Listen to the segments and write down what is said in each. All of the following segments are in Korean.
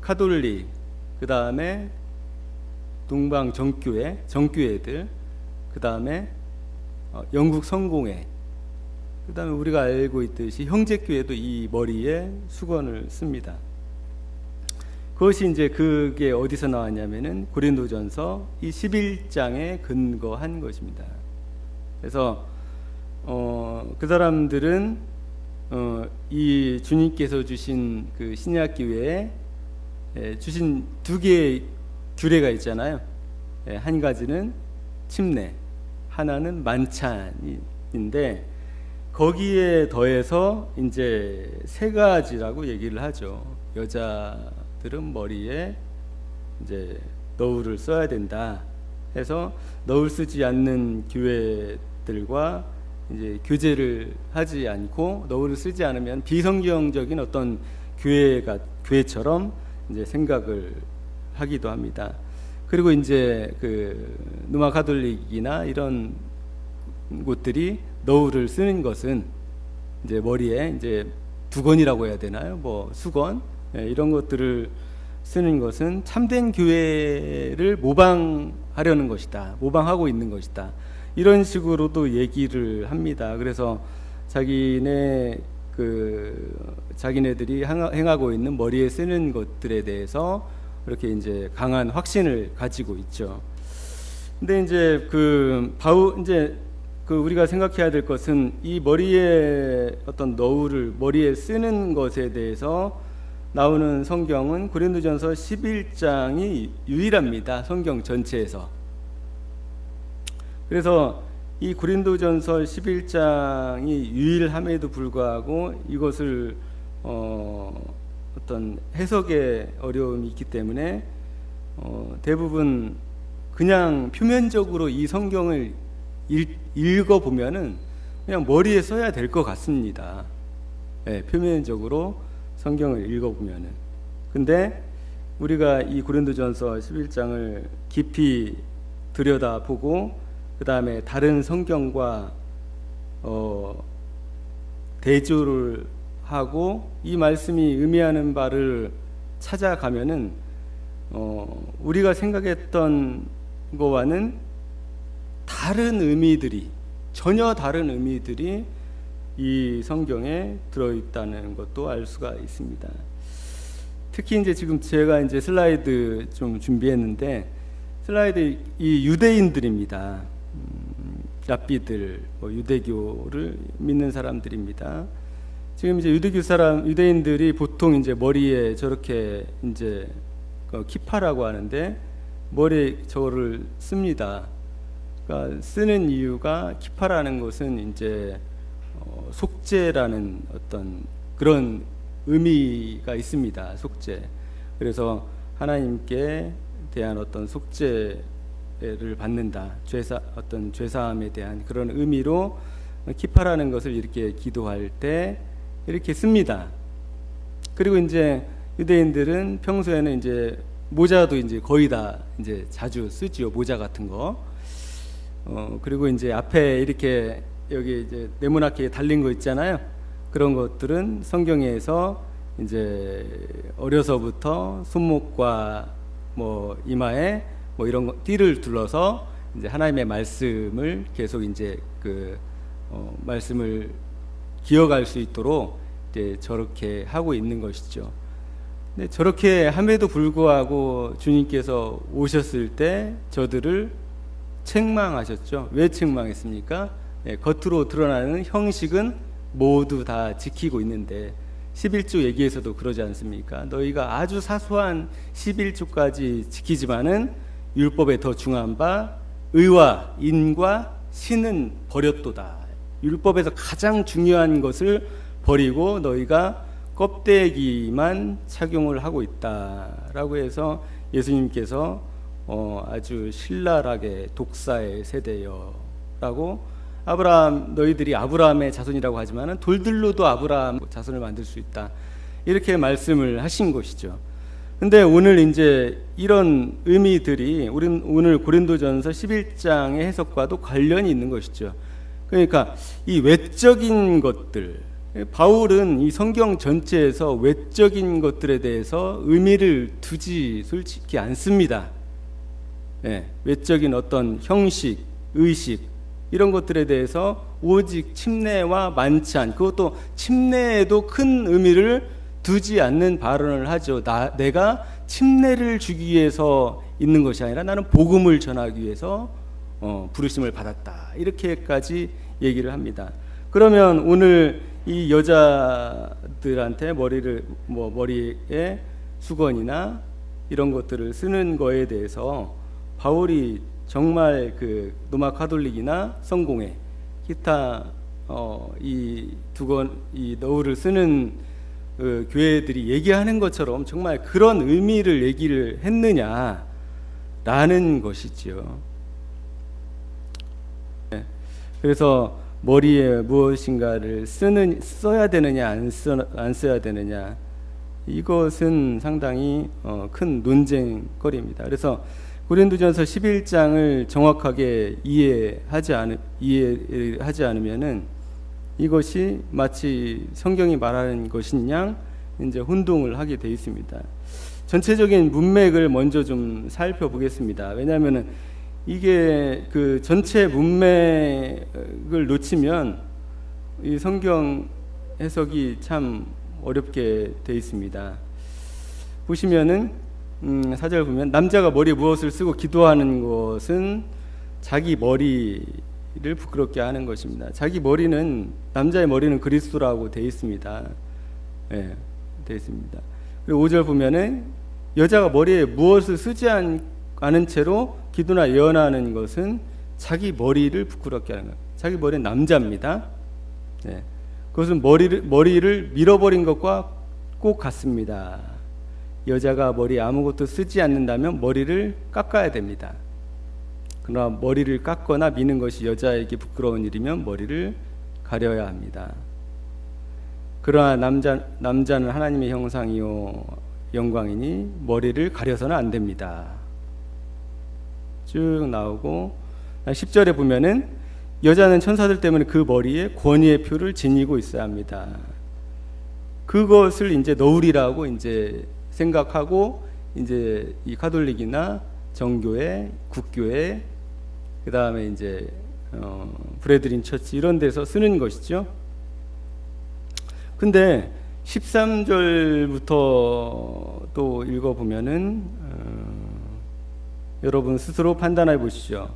카톨릭, 그 다음에 동방 정교회들, 그 다음에 영국 성공회, 그 다음에 우리가 알고 있듯이 형제교회도 이 머리에 수건을 씁니다. 그것이 이제 그게 어디서 나왔냐면은 고린도전서 이 11장에 근거한 것입니다. 그래서 그 사람들은 이 주님께서 주신 그 신약 기회에 주신 두 개의 규례가 있잖아요. 한 가지는 침례, 하나는 만찬인데 거기에 더해서 이제 세 가지라고 얘기를 하죠. 여자들은 머리에 이제 너울을 써야 된다 해서 너울 쓰지 않는 교회들과 이제 교제를 하지 않고 너울을 쓰지 않으면 비성경적인 어떤 교회처럼 이제 생각을 하기도 합니다. 그리고 이제 그 누마 가톨릭이나 이런 곳들이 너울을 쓰는 것은 이제 머리에 이제 두건이라고 해야 되나요? 뭐 수건 이런 것들을 쓰는 것은 참된 교회를 모방하려는 것이다. 모방하고 있는 것이다. 이런 식으로도 얘기를 합니다. 그래서 자기네들이 행하고 있는 머리에 쓰는 것들에 대해서 이렇게 이제 강한 확신을 가지고 있죠. 근데 이제 우리가 생각해야 될 것은 이 머리에 어떤 너울을 머리에 쓰는 것에 대해서 나오는 성경은 고린도전서 11장이 유일합니다. 성경 전체에서. 그래서 이 고린도전서 11장이 유일함에도 불구하고 이것을 어떤 해석에 어려움이 있기 때문에 대부분 그냥 표면적으로 이 성경을 읽어보면은 그냥 머리에 써야 될 것 같습니다. 표면적으로 성경을 읽어보면은. 근데 우리가 이 고린도전서 11장을 깊이 들여다보고 그 다음에 다른 성경과 대조를 하고 이 말씀이 의미하는 바를 찾아가면은 우리가 생각했던 거와는 전혀 다른 의미들이 이 성경에 들어있다는 것도 알 수가 있습니다. 특히 이제 지금 제가 이제 슬라이드 좀 준비했는데 슬라이드 이 유대인들입니다. 랍비들, 유대교를 믿는 사람들입니다. 지금 이제 유대인들이 보통 이제 머리에 저렇게 이제 키파라고 하는데 머리에 저거를 씁니다. 그러니까 쓰는 이유가 키파라는 것은 이제 속죄라는 어떤 그런 의미가 있습니다. 속죄. 그래서 하나님께 대한 어떤 속죄를 받는다. 어떤 죄사함에 대한 그런 의미로 키파라는 것을 이렇게 기도할 때 이렇게 씁니다. 그리고 이제 유대인들은 평소에는 이제 모자도 이제 거의 다 이제 자주 쓰지요. 모자 같은 거. 그리고 이제 앞에 이렇게 여기 이제 네모나게 달린 거 있잖아요. 그런 것들은 성경에서 이제 어려서부터 손목과 뭐 이마에 뭐 이런 거 띠를 둘러서 이제 하나님의 말씀을 계속 이제 말씀을 기억할 수 있도록 이제 저렇게 하고 있는 것이죠. 근데 저렇게 함에도 불구하고 주님께서 오셨을 때 저들을 책망하셨죠. 왜 책망했습니까? 겉으로 드러나는 형식은 모두 다 지키고 있는데 11조 얘기에서도 그러지 않습니까? 너희가 아주 사소한 11조까지 지키지만은 율법에 더 중한 바 의와 인과 신은 버렸도다. 율법에서 가장 중요한 것을 버리고 너희가 껍데기만 착용을 하고 있다라고 해서 예수님께서 아주 신랄하게 독사의 세대여라고 너희들이 아브라함의 자손이라고 하지만은 돌들로도 아브라함 자손을 만들 수 있다. 이렇게 말씀을 하신 것이죠. 근데 오늘 이제 이런 의미들이 오늘 고린도전서 11장의 해석과도 관련이 있는 것이죠. 그러니까 이 외적인 것들, 바울은 이 성경 전체에서 외적인 것들에 대해서 의미를 두지 솔직히 않습니다. 외적인 어떤 형식, 의식 이런 것들에 대해서 오직 침례와 만찬, 그것도 침례에도 큰 의미를 두지 않는 발언을 하죠. 내가 침례를 주기 위해서 있는 것이 아니라 나는 복음을 전하기 위해서 부르심을 받았다, 이렇게까지 얘기를 합니다. 그러면 오늘 이 여자들한테 머리에 수건이나 이런 것들을 쓰는 거에 대해서 바울이 정말 그 로마 가톨릭이나 성공회, 기타 이 너울을 쓰는 교회들이 얘기하는 것처럼 정말 그런 의미를 얘기를 했느냐라는 것이지요. 그래서 머리에 무엇인가를 써야 되느냐 안 써야 되느냐, 이것은 상당히 큰 논쟁거리입니다. 그래서 고린도전서 11장을 정확하게 이해하지 않으면은 이것이 마치 성경이 말하는 것인 양 이제 혼동을 하게 되어 있습니다. 전체적인 문맥을 먼저 좀 살펴보겠습니다. 왜냐하면은 이게 그 전체 문맥을 놓치면 이 성경 해석이 참 어렵게 되어 있습니다. 보시면은 4절 보면, 남자가 머리에 무엇을 쓰고 기도하는 것은 자기 머리를 부끄럽게 하는 것입니다. 자기 머리는, 남자의 머리는 그리스도라고 되어 있습니다. 되어 있습니다. 그리고 5절 보면은 여자가 머리에 무엇을 쓰지 않은 채로 기도나 예언하는 것은 자기 머리를 부끄럽게 하는 거예요. 자기 머리는 남자입니다. 그것은 머리를 밀어버린 것과 꼭 같습니다. 여자가 머리에 아무것도 쓰지 않는다면 머리를 깎아야 됩니다. 그러나 머리를 깎거나 미는 것이 여자에게 부끄러운 일이면 머리를 가려야 합니다. 그러나 남자는 하나님의 형상이요 영광이니 머리를 가려서는 안 됩니다. 쭉 나오고 10절에 보면은 여자는 천사들 때문에 그 머리에 권위의 표를 지니고 있어야 합니다. 그것을 이제 너울이라고 이제 생각하고 이제 이 가톨릭이나 정교회, 국교회, 그 다음에 이제 브레드린 처치 이런 데서 쓰는 것이죠. 근데 13절부터 또 읽어보면은 여러분 스스로 판단해 보시죠.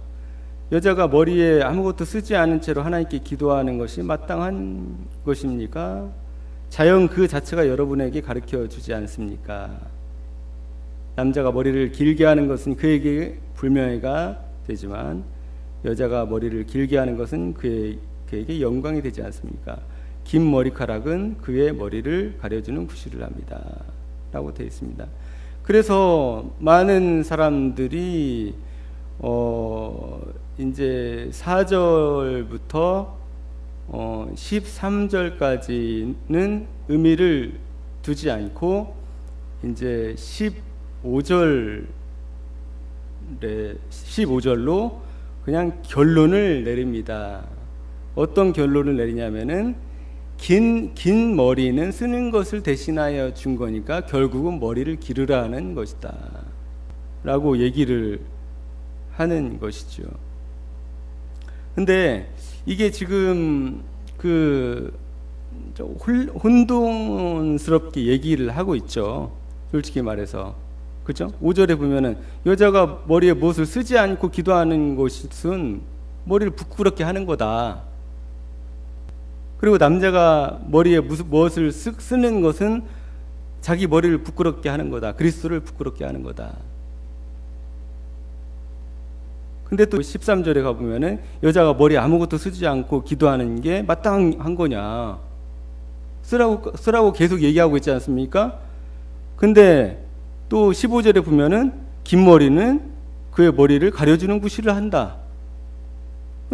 여자가 머리에 아무것도 쓰지 않은 채로 하나님께 기도하는 것이 마땅한 것입니까? 자연 그 자체가 여러분에게 가르쳐 주지 않습니까? 남자가 머리를 길게 하는 것은 그에게 불명예가 되지만 여자가 머리를 길게 하는 것은 그에게 영광이 되지 않습니까? 긴 머리카락은 그의 머리를 가려주는 구실을 합니다 라고 되어 있습니다. 그래서 많은 사람들이 이제 4절부터 13절까지는 의미를 두지 않고 이제 15절로 그냥 결론을 내립니다. 어떤 결론을 내리냐면은 긴 머리는 쓰는 것을 대신하여 준 거니까 결국은 머리를 기르라는 것이다 라고 얘기를 하는 것이죠. 근데 이게 지금 혼돈스럽게 얘기를 하고 있죠. 솔직히 말해서. 그죠? 5절에 보면은 여자가 머리에 무엇을 쓰지 않고 기도하는 것은 머리를 부끄럽게 하는 거다. 그리고 남자가 머리에 무엇을 쓰는 것은 자기 머리를 부끄럽게 하는 거다. 그리스도를 부끄럽게 하는 거다. 근데 또 13절에 가보면은 여자가 머리에 아무것도 쓰지 않고 기도하는 게 마땅한 거냐. 쓰라고 계속 얘기하고 있지 않습니까? 근데 또 15절에 보면은 긴 머리는 그의 머리를 가려주는 구실을 한다.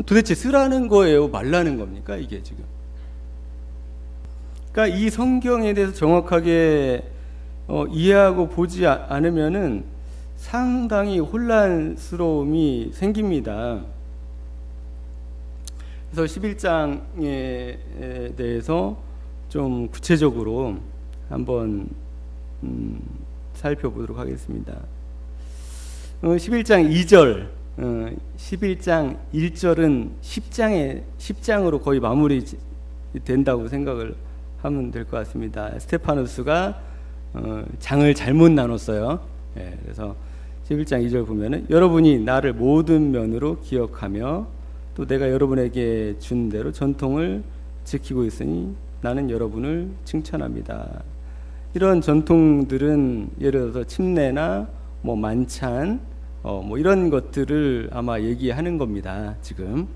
도대체 쓰라는 거예요? 말라는 겁니까? 이게 지금. 그러니까 이 성경에 대해서 정확하게 이해하고 보지 않으면은 상당히 혼란스러움이 생깁니다. 그래서 11장에 대해서 좀 구체적으로 한번 살펴보도록 하겠습니다. 11장 2절, 11장 1절은 10장으로 거의 마무리 된다고 생각을 하면 될 것 같습니다. 스테파노스가 장을 잘못 나눴어요. 그래서 11장 2절 보면은 여러분이 나를 모든 면으로 기억하며 또 내가 여러분에게 준 대로 전통을 지키고 있으니 나는 여러분을 칭찬합니다. 이런 전통들은 예를 들어서 침례나 뭐 만찬 뭐 이런 것들을 아마 얘기하는 겁니다. 지금.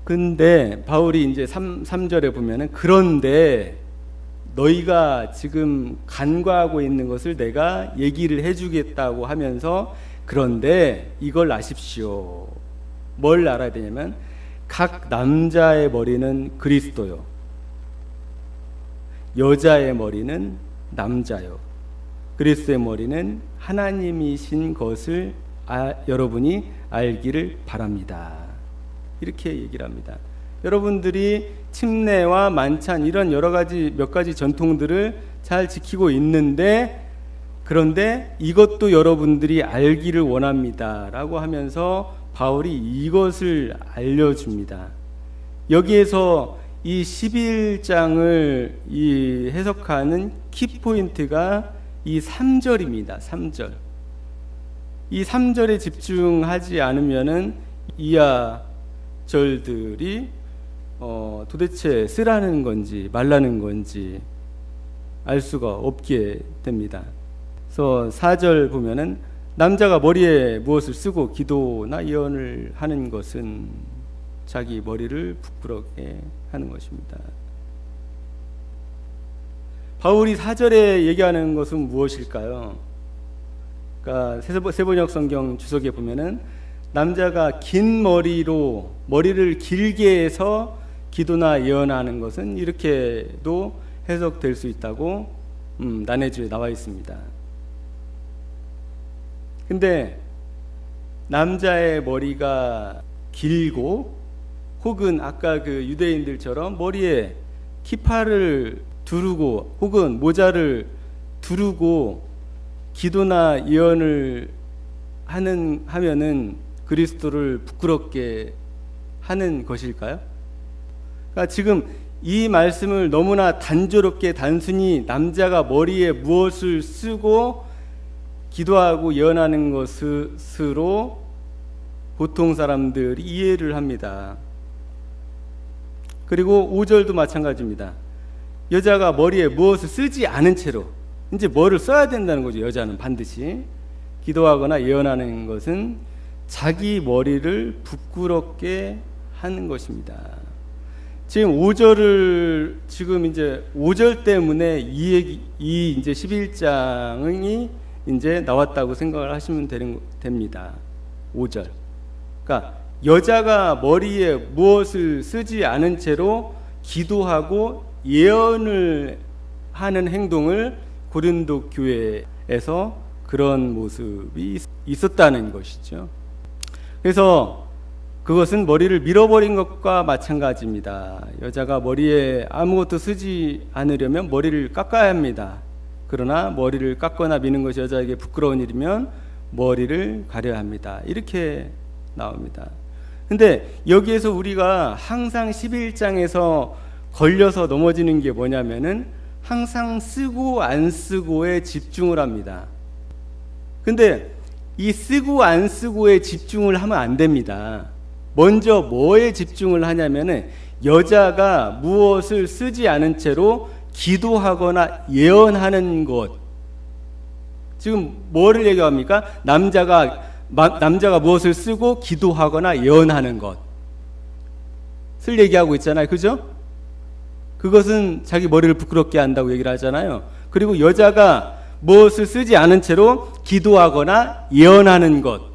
근데 바울이 이제 3절에 보면은 그런데 너희가 지금 간과하고 있는 것을 내가 얘기를 해주겠다고 하면서 그런데 이걸 아십시오. 뭘 알아야 되냐면 각 남자의 머리는 그리스도요, 여자의 머리는 남자요, 그리스도의 머리는 하나님이신 것을 여러분이 알기를 바랍니다. 이렇게 얘기를 합니다. 여러분들이 침례와 만찬 이런 여러 가지 몇 가지 전통들을 잘 지키고 있는데 그런데 이것도 여러분들이 알기를 원합니다 라고 하면서 바울이 이것을 알려줍니다. 여기에서 이 11장을 해석하는 키포인트가 이 3절입니다. 3절. 이 3절에 집중하지 않으면은 이하 절들이 도대체 쓰라는 건지 말라는 건지 알 수가 없게 됩니다. 그래서 4절 보면은 남자가 머리에 무엇을 쓰고 기도나 예언을 하는 것은 자기 머리를 부끄럽게 하는 것입니다. 바울이 4절에 얘기하는 것은 무엇일까요? 그러니까 세번역 성경 주석에 보면은 남자가 긴 머리로 머리를 길게 해서 기도나 예언하는 것은 이렇게도 해석될 수 있다고 난해주에 나와 있습니다. 근데 남자의 머리가 길고 혹은 아까 그 유대인들처럼 머리에 키파를 두르고 혹은 모자를 두르고 기도나 예언을 하면은 그리스도를 부끄럽게 하는 것일까요? 그러니까 지금 이 말씀을 너무나 단조롭게 단순히 남자가 머리에 무엇을 쓰고 기도하고 예언하는 것으로 보통 사람들이 이해를 합니다. 그리고 5절도 마찬가지입니다. 여자가 머리에 무엇을 쓰지 않은 채로 이제 뭐를 써야 된다는 거죠. 여자는 반드시 기도하거나 예언하는 것은 자기 머리를 부끄럽게 하는 것입니다. 지금 5절을 지금 이제 5절 때문에 이 이제 11장이 이제 나왔다고 생각을 하시면 됩니다. 5절. 그러니까 여자가 머리에 무엇을 쓰지 않은 채로 기도하고 예언을 하는 행동을 고린도 교회에서 그런 모습이 있었다는 것이죠. 그래서 그것은 머리를 밀어버린 것과 마찬가지입니다. 여자가 머리에 아무것도 쓰지 않으려면 머리를 깎아야 합니다. 그러나 머리를 깎거나 미는 것이 여자에게 부끄러운 일이면 머리를 가려야 합니다. 이렇게 나옵니다. 근데 여기에서 우리가 항상 11장에서 걸려서 넘어지는 게 뭐냐면은 항상 쓰고 안 쓰고에 집중을 합니다. 근데 이 쓰고 안 쓰고에 집중을 하면 안 됩니다. 먼저 뭐에 집중을 하냐면은 여자가 무엇을 쓰지 않은 채로 기도하거나 예언하는 것. 지금 뭐를 얘기합니까? 남자가 무엇을 쓰고 기도하거나 예언하는 것을 얘기하고 있잖아요. 그죠? 그것은 자기 머리를 부끄럽게 한다고 얘기를 하잖아요. 그리고 여자가 무엇을 쓰지 않은 채로 기도하거나 예언하는 것.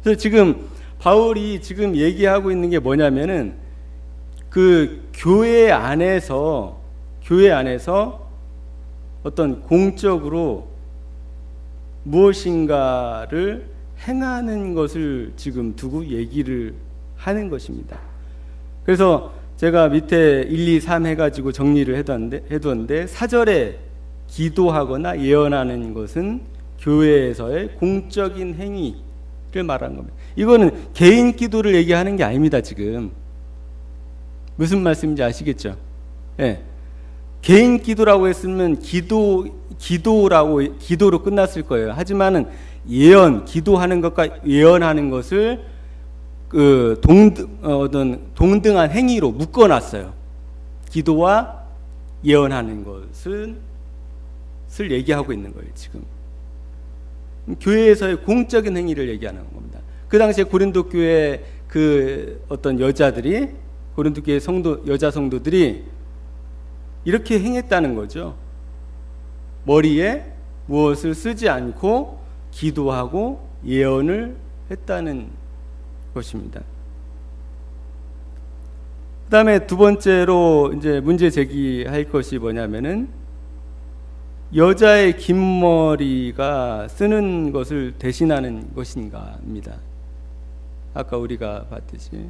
그래서 지금 바울이 지금 얘기하고 있는 게 뭐냐면은 그 교회 안에서 어떤 공적으로 무엇인가를 행하는 것을 지금 두고 얘기를 하는 것입니다. 그래서 제가 밑에 1, 2, 3 해가지고 정리를 해두었는데 4절에 기도하거나 예언하는 것은 교회에서의 공적인 행위를 말하는 겁니다. 이거는 개인 기도를 얘기하는 게 아닙니다. 지금 무슨 말씀인지 아시겠죠? 예. 개인 기도라고 했으면 기도로 끝났을 거예요. 하지만은 기도하는 것과 예언하는 것을 동등한 행위로 묶어놨어요. 기도와 예언하는 것을 얘기하고 있는 거예요. 지금 교회에서의 공적인 행위를 얘기하는 겁니다. 그 당시에 고린도 교회 어떤 여자들이, 고린도 교회 여자 성도들이 이렇게 행했다는 거죠. 머리에 무엇을 쓰지 않고 기도하고 예언을 했다는 것입니다. 그 다음에 두 번째로 이제 문제 제기할 것이 뭐냐면은 여자의 긴 머리가 쓰는 것을 대신하는 것인가입니다. 아까 우리가 봤듯이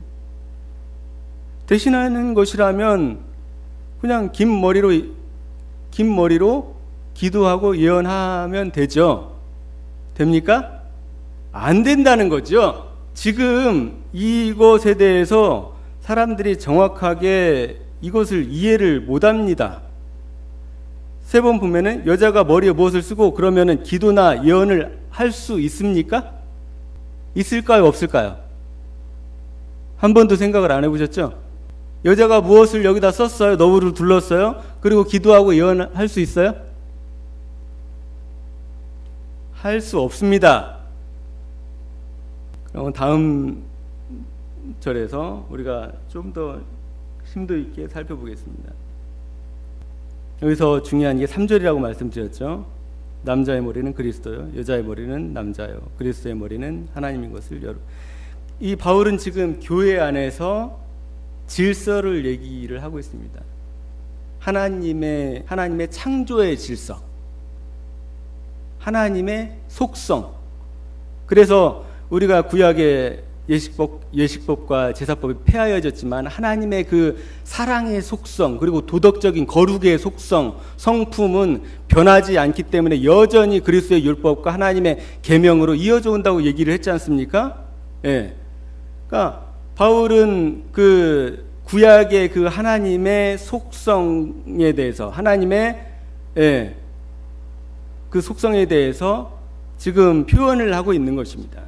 대신하는 것이라면 그냥 긴 머리로 기도하고 예언하면 되죠. 됩니까? 안 된다는 거죠. 지금 이것에 대해서 사람들이 정확하게 이것을 이해를 못합니다. 세 번 보면은 여자가 머리에 무엇을 쓰고 그러면은 기도나 예언을 할 수 있습니까? 있을까요? 없을까요? 한 번도 생각을 안 해보셨죠? 여자가 무엇을 여기다 썼어요? 너울을 둘렀어요? 그리고 기도하고 예언할 수 있어요? 할 수 없습니다. 그럼 다음 절에서 우리가 좀 더 심도 있게 살펴보겠습니다. 여기서 중요한 게 3절이라고 말씀드렸죠. 남자의 머리는 그리스도요, 여자의 머리는 남자요, 그리스도의 머리는 하나님인 것을 이 바울은 지금 교회 안에서 질서를 얘기를 하고 있습니다. 하나님의 창조의 질서, 하나님의 속성. 그래서 우리가 구약의 예식법과 제사법이 폐하여졌지만 하나님의 그 사랑의 속성, 그리고 도덕적인 거룩의 속성, 성품은 변하지 않기 때문에 여전히 그리스도의 율법과 하나님의 계명으로 이어져 온다고 얘기를 했지 않습니까? 예. 그러니까 바울은 그 구약의 그 하나님의 속성에 대해서, 하나님의 그 속성에 대해서 지금 표현을 하고 있는 것입니다.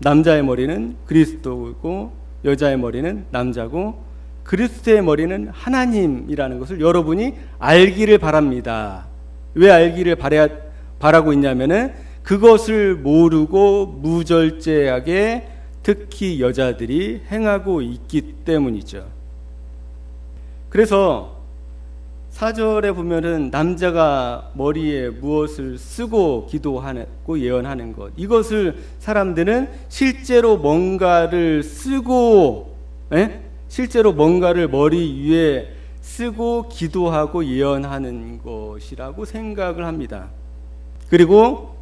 남자의 머리는 그리스도고 여자의 머리는 남자고 그리스도의 머리는 하나님이라는 것을 여러분이 알기를 바랍니다. 왜 알기를 바라고 있냐면은 그것을 모르고 무절제하게 특히 여자들이 행하고 있기 때문이죠. 그래서 4절에 보면은 남자가 머리에 무엇을 쓰고 기도하고 예언하는 것, 이것을 사람들은 실제로 뭔가를 쓰고, 실제로 뭔가를 머리 위에 쓰고 기도하고 예언하는 것이라고 생각을 합니다. 그리고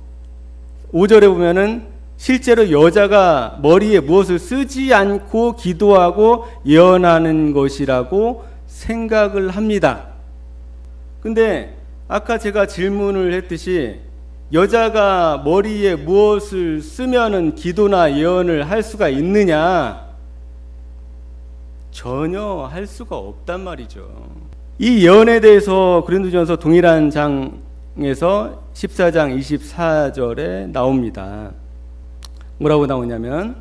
5절에 보면은 실제로 여자가 머리에 무엇을 쓰지 않고 기도하고 예언하는 것이라고 생각을 합니다. 근데 아까 제가 질문을 했듯이 여자가 머리에 무엇을 쓰면은 기도나 예언을 할 수가 있느냐? 전혀 할 수가 없단 말이죠. 이 예언에 대해서 고린도전서 동일한 장에서 14장 24절에 나옵니다. 뭐라고 나오냐면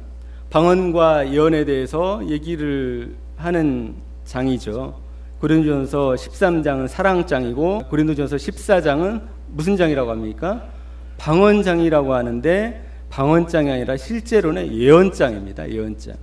방언과 예언에 대해서 얘기를 하는 장이죠. 고린도전서 13장은 사랑장이고 고린도전서 14장은 무슨 장이라고 합니까? 방언장이라고 하는데 방언장이 아니라 실제로는 예언장입니다. 예언장.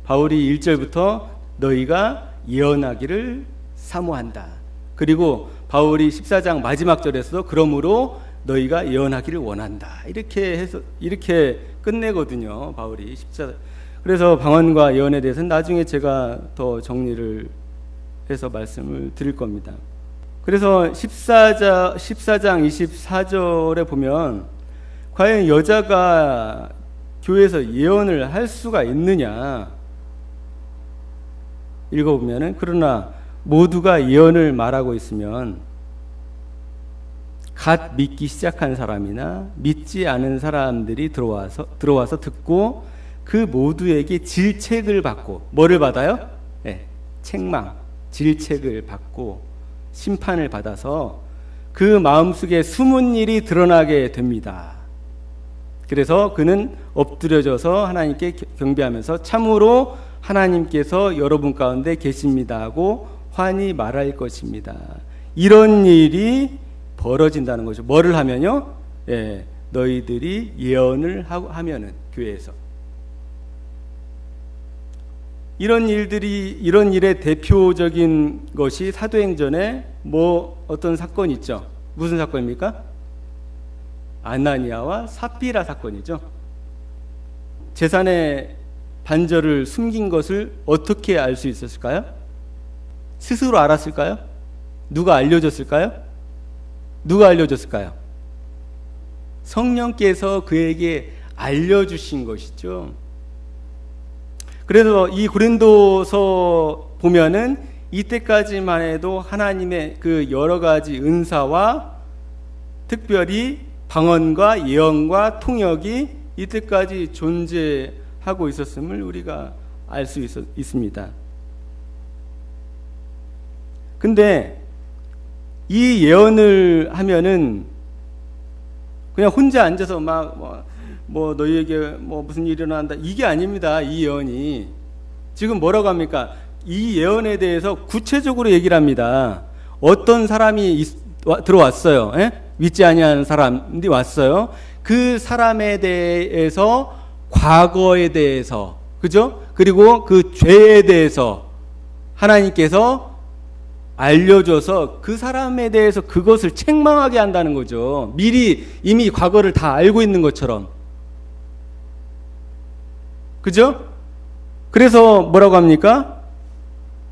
바울이 1절부터 너희가 예언하기를 사모한다. 그리고 바울이 14장 마지막 절에서도 그러므로 너희가 예언하기를 원한다. 이렇게 끝내거든요. 바울이 14장. 그래서 방언과 예언에 대해서는 나중에 제가 더 정리를 해서 말씀을 드릴 겁니다. 그래서 14장 24절에 보면 과연 여자가 교회에서 예언을 할 수가 있느냐? 읽어보면은 그러나 모두가 예언을 말하고 있으면 갓 믿기 시작한 사람이나 믿지 않은 사람들이 들어와서 듣고 그 모두에게 질책을 받고 뭐를 받아요? 네, 책망, 질책을 받고 심판을 받아서 그 마음속에 숨은 일이 드러나게 됩니다. 그래서 그는 엎드려져서 하나님께 경배하면서 참으로 하나님께서 여러분 가운데 계십니다 하고 환히 말할 것입니다. 이런 일이 벌어진다는 거죠. 뭐를 하면요? 예, 너희들이 예언을 하면은 교회에서 이런 일의 대표적인 것이 사도행전에 어떤 사건이 있죠. 무슨 사건입니까? 아나니아와 삽비라 사건이죠. 재산의 반절을 숨긴 것을 어떻게 알 수 있었을까요? 스스로 알았을까요? 누가 알려줬을까요? 성령께서 그에게 알려주신 것이죠. 그래서 이 고린도서 보면은 이때까지만 해도 하나님의 그 여러 가지 은사와 특별히 방언과 예언과 통역이 이때까지 존재하고 있었음을 우리가 알 수 있습니다. 근데 이 예언을 하면은 그냥 혼자 앉아서 막 너희에게 무슨 일이 일어난다 이게 아닙니다. 이 예언이 지금 뭐라고 합니까? 이 예언에 대해서 구체적으로 얘기를 합니다. 어떤 사람이 들어왔어요. 예? 믿지 아니하는 사람이 왔어요. 그 사람에 대해서 과거에 대해서 그죠? 그리고 그 죄에 대해서 하나님께서 알려줘서 그 사람에 대해서 그것을 책망하게 한다는 거죠. 미리 이미 과거를 다 알고 있는 것처럼. 그죠? 그래서 뭐라고 합니까?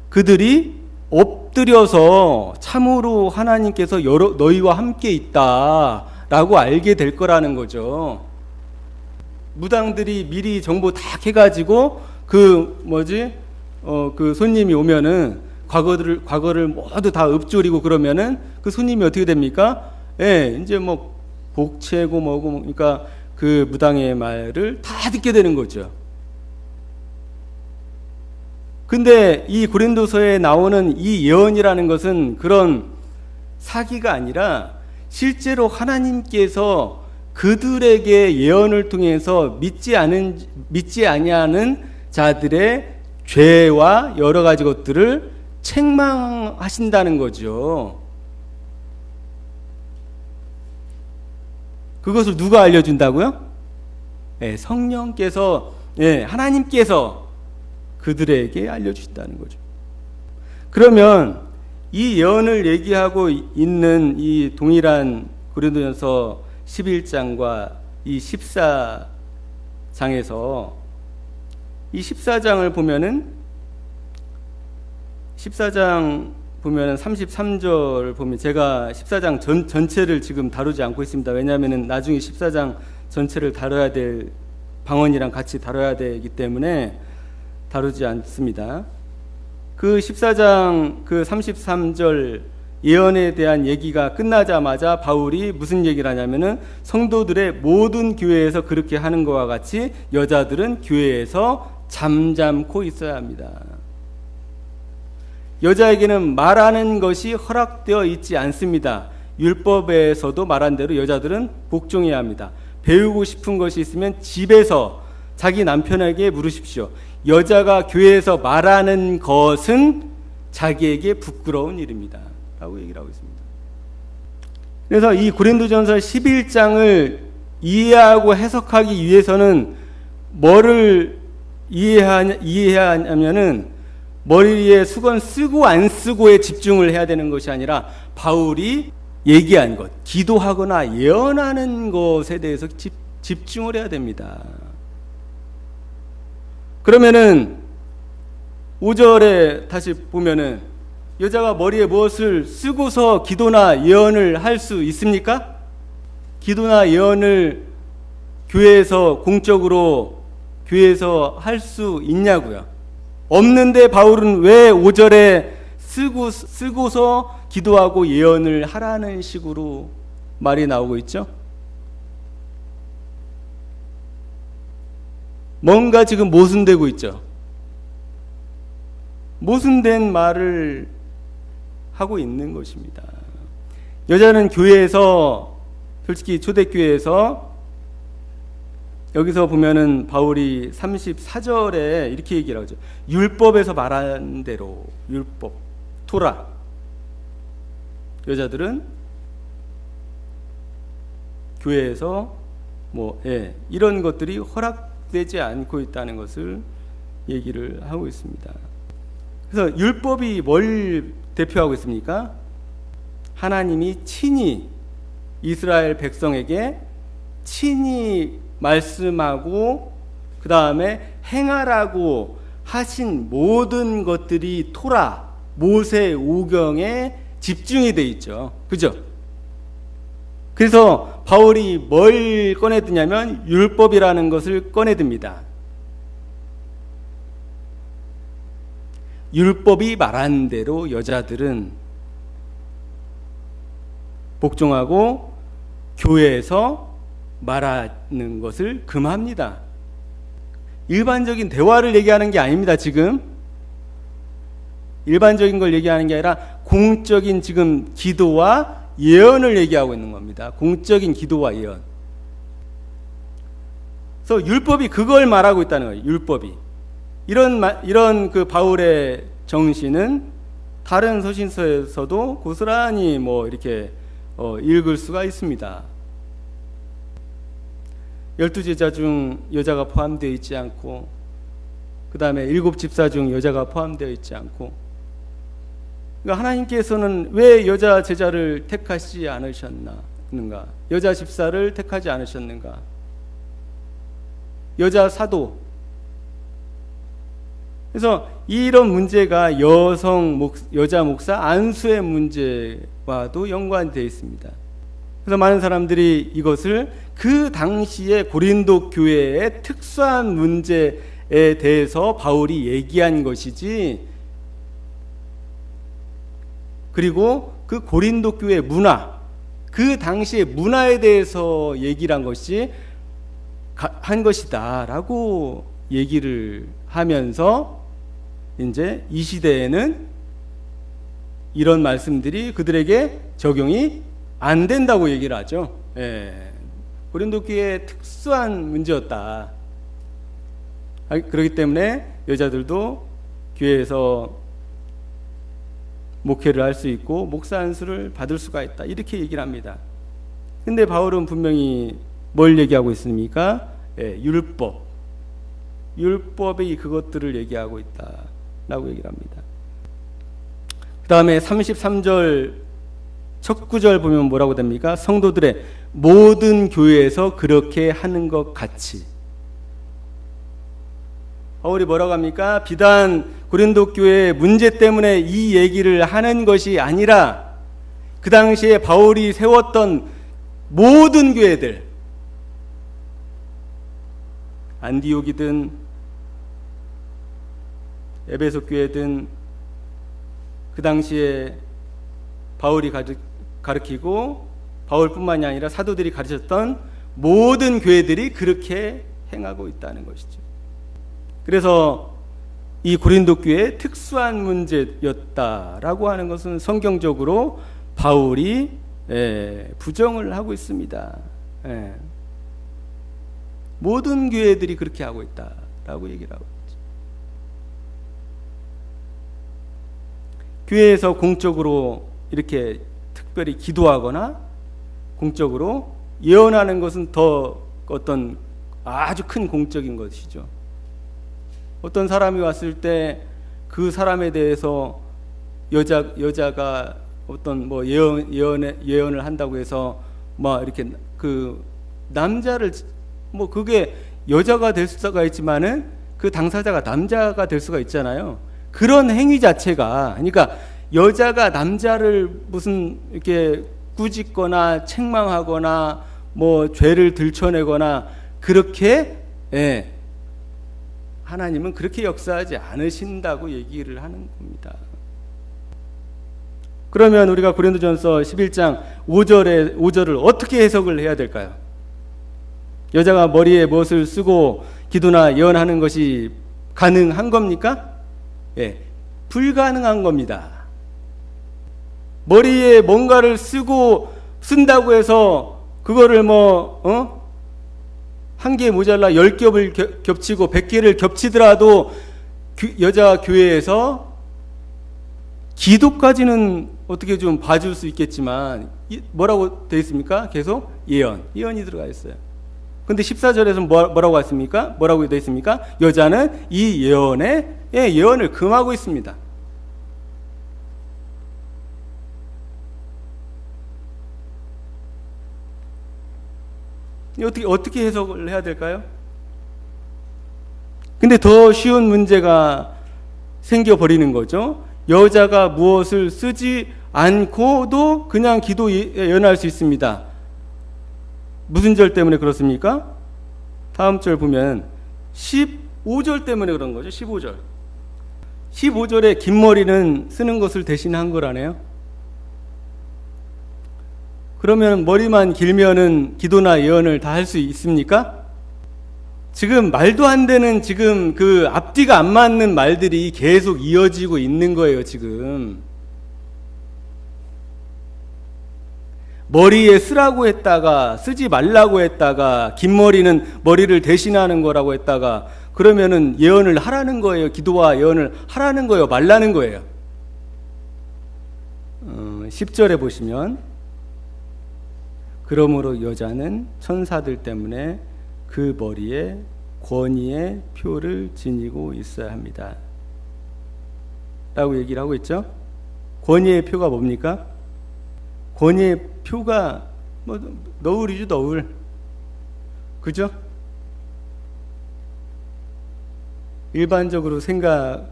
그들이 엎드려서 참으로 하나님께서 너희와 함께 있다라고 알게 될 거라는 거죠. 무당들이 미리 정보 다 해가지고 그 손님이 오면은 과거를 모두 다 읊조리고 그러면은 그 손님이 어떻게 됩니까? 예, 이제 복채고 그러니까 그 무당의 말을 다 듣게 되는 거죠. 근데 이 고린도서에 나오는 이 예언이라는 것은 그런 사기가 아니라 실제로 하나님께서 그들에게 예언을 통해서 믿지 아니하는 자들의 죄와 여러 가지 것들을 책망하신다는 거죠. 그것을 누가 알려준다고요? 네, 성령께서, 하나님께서 그들에게 알려주신다는 거죠. 그러면 이 예언을 얘기하고 있는 이 동일한 고린도전서 11장과 이 14장에서 이 14장을 보면은 14장 보면은 33절 보면 제가 14장 전체를 지금 다루지 않고 있습니다. 왜냐하면은 나중에 14장 전체를 다뤄야 될 방언이랑 같이 다뤄야 되기 때문에 다루지 않습니다. 그 14장 그 33절 예언에 대한 얘기가 끝나자마자 바울이 무슨 얘기를 하냐면은 성도들의 모든 교회에서 그렇게 하는 것과 같이 여자들은 교회에서 잠잠코 있어야 합니다. 여자에게는 말하는 것이 허락되어 있지 않습니다. 율법에서도 말한 대로 여자들은 복종해야 합니다. 배우고 싶은 것이 있으면 집에서 자기 남편에게 물으십시오. 여자가 교회에서 말하는 것은 자기에게 부끄러운 일입니다. 라고 얘기를 하고 있습니다. 그래서 이 고린도전서 11장을 이해하고 해석하기 위해서는 뭐를 이해해야 하냐면은 머리에 수건 쓰고 안 쓰고에 집중을 해야 되는 것이 아니라 바울이 얘기한 것, 기도하거나 예언하는 것에 대해서 집중을 해야 됩니다. 그러면은 5절에 다시 보면은 여자가 머리에 무엇을 쓰고서 기도나 예언을 할 수 있습니까? 기도나 예언을 교회에서 공적으로 교회에서 할 수 있냐고요. 없는데 바울은 왜 5절에 쓰고서 기도하고 예언을 하라는 식으로 말이 나오고 있죠? 뭔가 지금 모순되고 있죠. 모순된 말을 하고 있는 것입니다. 여자는 교회에서, 솔직히 초대교회에서 여기서 보면은 바울이 34절에 이렇게 얘기를 하죠. 율법에서 말한 대로, 율법, 토라. 여자들은 교회에서 이런 것들이 허락되지 않고 있다는 것을 얘기를 하고 있습니다. 그래서 율법이 뭘 대표하고 있습니까? 하나님이 친히 이스라엘 백성에게 친히 말씀하고 그 다음에 행하라고 하신 모든 것들이 토라, 모세 오경에 집중이 돼 있죠. 그죠? 그래서 바울이 뭘 꺼내드냐면 율법이라는 것을 꺼내듭니다. 율법이 말한 대로 여자들은 복종하고 교회에서 말하는 것을 금합니다. 일반적인 대화를 얘기하는 게 아닙니다. 지금 일반적인 걸 얘기하는 게 아니라 공적인 지금 기도와 예언을 얘기하고 있는 겁니다. 공적인 기도와 예언. 그래서 율법이 그걸 말하고 있다는 거예요. 율법이. 이런 그 바울의 정신은 다른 서신서에서도 고스란히 이렇게 읽을 수가 있습니다. 12제자 중 여자가 포함되어 있지 않고, 그 다음에 7집사 중 여자가 포함되어 있지 않고, 그러니까 하나님께서는 왜 여자 제자를 택하지 않으셨는가? 여자 집사를 택하지 않으셨는가? 여자 사도. 그래서 이런 문제가 여자 목사 안수의 문제와도 연관되어 있습니다. 그래서 많은 사람들이 이것을 그 당시에 고린도 교회의 특수한 문제에 대해서 바울이 얘기한 것이지, 그리고 그 고린도 교회 문화, 그 당시의 문화에 대해서 얘기를 한 것이다라고 얘기를 하면서 이제 이 시대에는 이런 말씀들이 그들에게 적용이 안 된다고 얘기를 하죠. 고린도 교회의 특수한 문제였다. 그렇기 때문에 여자들도 교회에서 목회를 할 수 있고 목사 안수를 받을 수가 있다. 이렇게 얘기를 합니다. 근데 바울은 분명히 뭘 얘기하고 있습니까? 율법. 율법이 그것들을 얘기하고 있다라고 얘기를 합니다. 그 다음에 33절 첫 구절 보면 뭐라고 됩니까? 성도들의 모든 교회에서 그렇게 하는 것 같이. 바울이 뭐라고 합니까? 비단 고린도 교회의 문제 때문에 이 얘기를 하는 것이 아니라 그 당시에 바울이 세웠던 모든 교회들, 안디옥이든 에베소 교회든 그 당시에 바울이 가르치고 바울뿐만이 아니라 사도들이 가르쳤던 모든 교회들이 그렇게 행하고 있다는 것이죠. 그래서 이 고린도 교회의 특수한 문제였다라고 하는 것은 성경적으로 바울이 부정을 하고 있습니다. 모든 교회들이 그렇게 하고 있다라고 얘기를 하고 있죠. 교회에서 공적으로 이렇게 특별히 기도하거나 공적으로 예언하는 것은 더 어떤 아주 큰 공적인 것이죠. 어떤 사람이 왔을 때 그 사람에 대해서 여자가 어떤 예언을 한다고 해서 이렇게 그 남자를 그게 여자가 될 수가 있지만은 그 당사자가 남자가 될 수가 있잖아요. 그런 행위 자체가, 그러니까 여자가 남자를 무슨 이렇게 꾸짖거나 책망하거나 죄를 들춰내거나 그렇게 하나님은 그렇게 역사하지 않으신다고 얘기를 하는 겁니다. 그러면 우리가 고린도전서 11장 5절을 어떻게 해석을 해야 될까요? 여자가 머리에 무엇을 쓰고 기도나 예언하는 것이 가능한 겁니까? 불가능한 겁니다. 머리에 뭔가를 쓴다고 해서 그거를 한 개 모자라 10겹을 겹치고 100개를 겹치더라도 여자 교회에서 기도까지는 어떻게 좀 봐줄 수 있겠지만 뭐라고 되어 있습니까? 계속 예언이 들어가 있어요. 근데 14절에서 뭐라고 했습니까? 뭐라고 되어 있습니까? 여자는 이 예언을 금하고 있습니다. 어떻게 해석을 해야 될까요? 근데 더 쉬운 문제가 생겨버리는 거죠. 여자가 무엇을 쓰지 않고도 그냥 기도 예언할 수 있습니다. 무슨 절 때문에 그렇습니까? 다음 절 보면 15절 때문에 그런 거죠. 15절에 긴 머리는 쓰는 것을 대신한 거라네요. 그러면 머리만 길면은 기도나 예언을 다 할 수 있습니까? 지금 말도 안 되는 지금 그 앞뒤가 안 맞는 말들이 계속 이어지고 있는 거예요, 지금. 머리에 쓰라고 했다가 쓰지 말라고 했다가 긴 머리는 머리를 대신하는 거라고 했다가 그러면은 예언을 하라는 거예요. 기도와 예언을 하라는 거예요, 말라는 거예요. 10절에 보시면 그러므로 여자는 천사들 때문에 그 머리에 권위의 표를 지니고 있어야 합니다. 라고 얘기를 하고 있죠. 권위의 표가 뭡니까? 권위의 표가 너울이죠, 너울. 그죠? 일반적으로 생각하고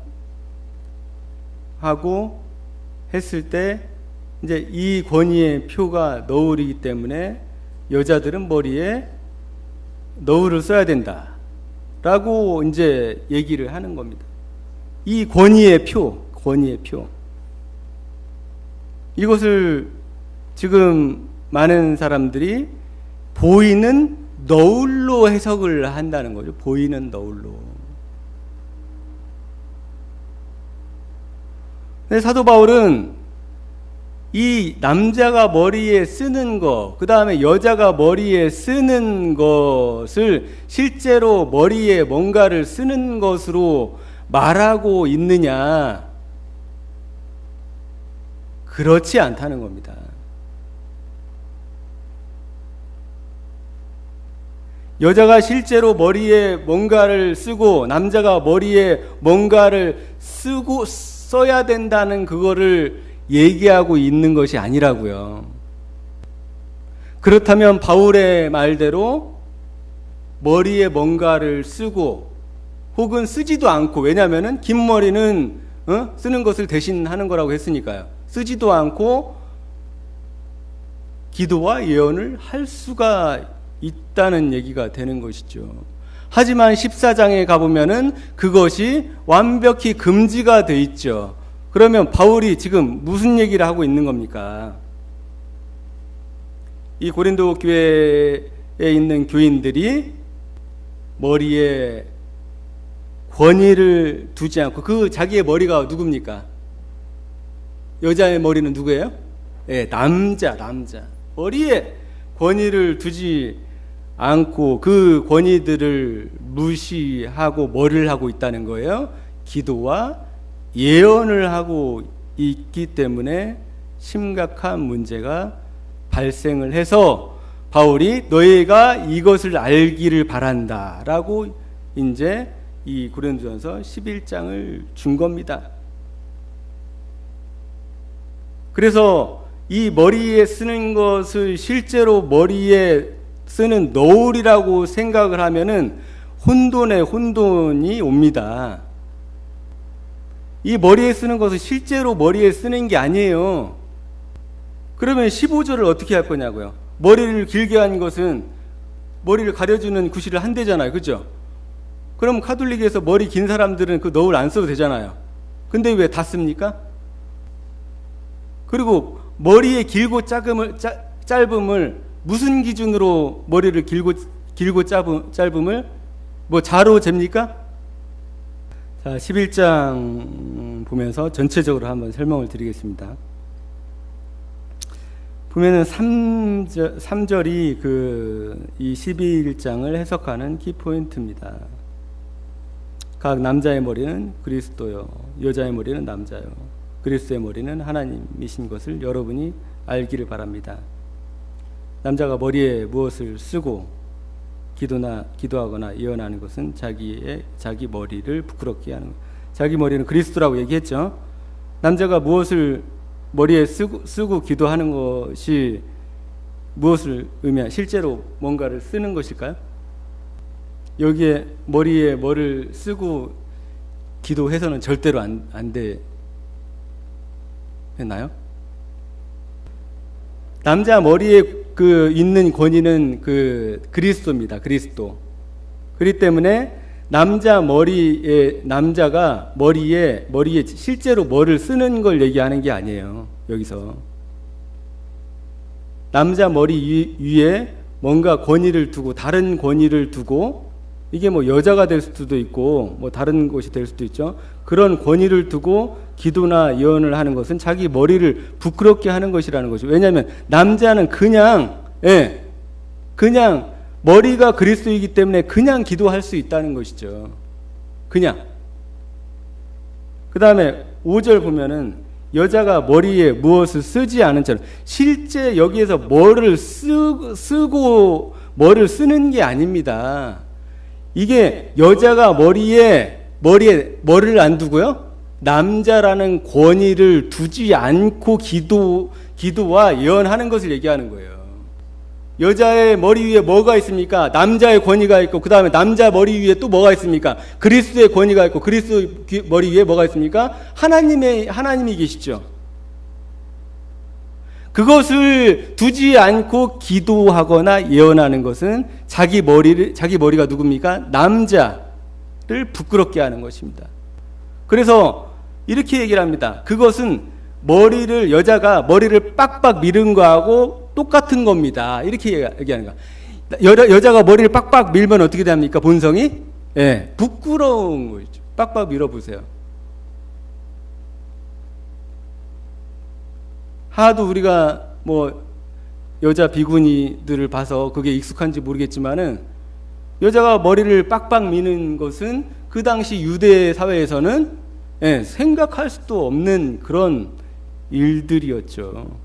했을 때 이제 이 권위의 표가 너울이기 때문에 여자들은 머리에 너울을 써야 된다 라고 이제 얘기를 하는 겁니다. 이 권위의 표 이것을 지금 많은 사람들이 보이는 너울로 해석을 한다는 거죠. 보이는 너울로. 근데 사도 바울은 이 남자가 머리에 쓰는 것, 그 다음에 여자가 머리에 쓰는 것을 실제로 머리에 뭔가를 쓰는 것으로 말하고 있느냐? 그렇지 않다는 겁니다. 여자가 실제로 머리에 뭔가를 쓰고 남자가 머리에 뭔가를 써야 된다는 그거를 얘기하고 있는 것이 아니라고요. 그렇다면 바울의 말대로 머리에 뭔가를 쓰고 혹은 쓰지도 않고, 왜냐하면 긴 머리는 쓰는 것을 대신하는 거라고 했으니까요. 쓰지도 않고 기도와 예언을 할 수가 있다는 얘기가 되는 것이죠. 하지만 14장에 가보면은 그것이 완벽히 금지가 돼 있죠. 그러면 바울이 지금 무슨 얘기를 하고 있는 겁니까? 이 고린도 교회에 있는 교인들이 머리에 권위를 두지 않고, 그 자기의 머리가 누굽니까? 여자의 머리는 누구예요? 남자. 머리에 권위를 두지 않고 그 권위들을 무시하고 뭐를 하고 있다는 거예요? 기도와 예언을 하고 있기 때문에 심각한 문제가 발생을 해서 바울이 너희가 이것을 알기를 바란다 라고 이제 이 고린도전서 11장을 준 겁니다. 그래서 이 머리에 쓰는 것을 실제로 머리에 쓰는 너울이라고 생각을 하면은 혼돈이 옵니다. 이 머리에 쓰는 것은 실제로 머리에 쓰는 게 아니에요. 그러면 15절을 어떻게 할 거냐고요. 머리를 길게 한 것은 머리를 가려주는 구실을 한대잖아요. 그죠? 그럼 카톨릭에서 머리 긴 사람들은 그 너울 안 써도 되잖아요. 근데 왜 다 씁니까? 그리고 머리의 길고 짧음을 무슨 기준으로 머리를 길고 짧음을 뭐 자로 잽니까? 자, 11장 보면서 전체적으로 한번 설명을 드리겠습니다. 보면은 3절이 이 11장을 해석하는 키포인트입니다. 각 남자의 머리는 그리스도요, 여자의 머리는 남자요, 그리스도의 머리는 하나님이신 것을 여러분이 알기를 바랍니다. 남자가 머리에 무엇을 쓰고 기도하거나 예언하는 것은 자기 머리를 부끄럽게 하는 것. 자기 머리는 그리스도라고 얘기했죠. 남자가 무엇을 머리에 쓰고 기도하는 것이 무엇을 의미하는, 실제로 뭔가를 쓰는 것일까요? 여기에 머리에 뭐를 쓰고 기도해서는 절대로 안 되나요? 남자 머리에 있는 권위는 그리스도입니다. 그리스도. 그렇기 때문에 남자가 머리에 실제로 뭐를 쓰는 걸 얘기하는 게 아니에요. 여기서 남자 머리 위에 뭔가 권위를 두고, 다른 권위를 두고, 이게 뭐 여자가 될 수도 있고 뭐 다른 것이 될 수도 있죠. 그런 권위를 두고 기도나 예언을 하는 것은 자기 머리를 부끄럽게 하는 것이라는 거죠. 왜냐하면 남자는 그냥 머리가 그리스도이기 때문에 그냥 기도할 수 있다는 것이죠. 그냥. 그 다음에 5절 보면은 여자가 머리에 무엇을 쓰지 않은 처럼, 실제 여기에서 뭐를 쓰고 뭐를 쓰는 게 아닙니다. 이게 여자가 머리에 뭐를 안 두고요, 남자라는 권위를 두지 않고 기도와 예언하는 것을 얘기하는 거예요. 여자의 머리 위에 뭐가 있습니까? 남자의 권위가 있고, 그 다음에 남자 머리 위에 또 뭐가 있습니까? 그리스도의 권위가 있고, 그리스도 머리 위에 뭐가 있습니까? 하나님이 계시죠. 그것을 두지 않고 기도하거나 예언하는 것은 자기 머리가 누굽니까? 남자를 부끄럽게 하는 것입니다. 그래서 이렇게 얘기를 합니다. 그것은 여자가 머리를 빡빡 미는 거하고 똑같은 겁니다. 이렇게 얘기하는 거야. 여자가 머리를 빡빡 밀면 어떻게 됩니까? 본성이? 부끄러운 거죠. 빡빡 밀어보세요. 하도 우리가 뭐 여자 비구니들을 봐서 그게 익숙한지 모르겠지만은, 여자가 머리를 빡빡 미는 것은 그 당시 유대 사회에서는 생각할 수도 없는 그런 일들이었죠.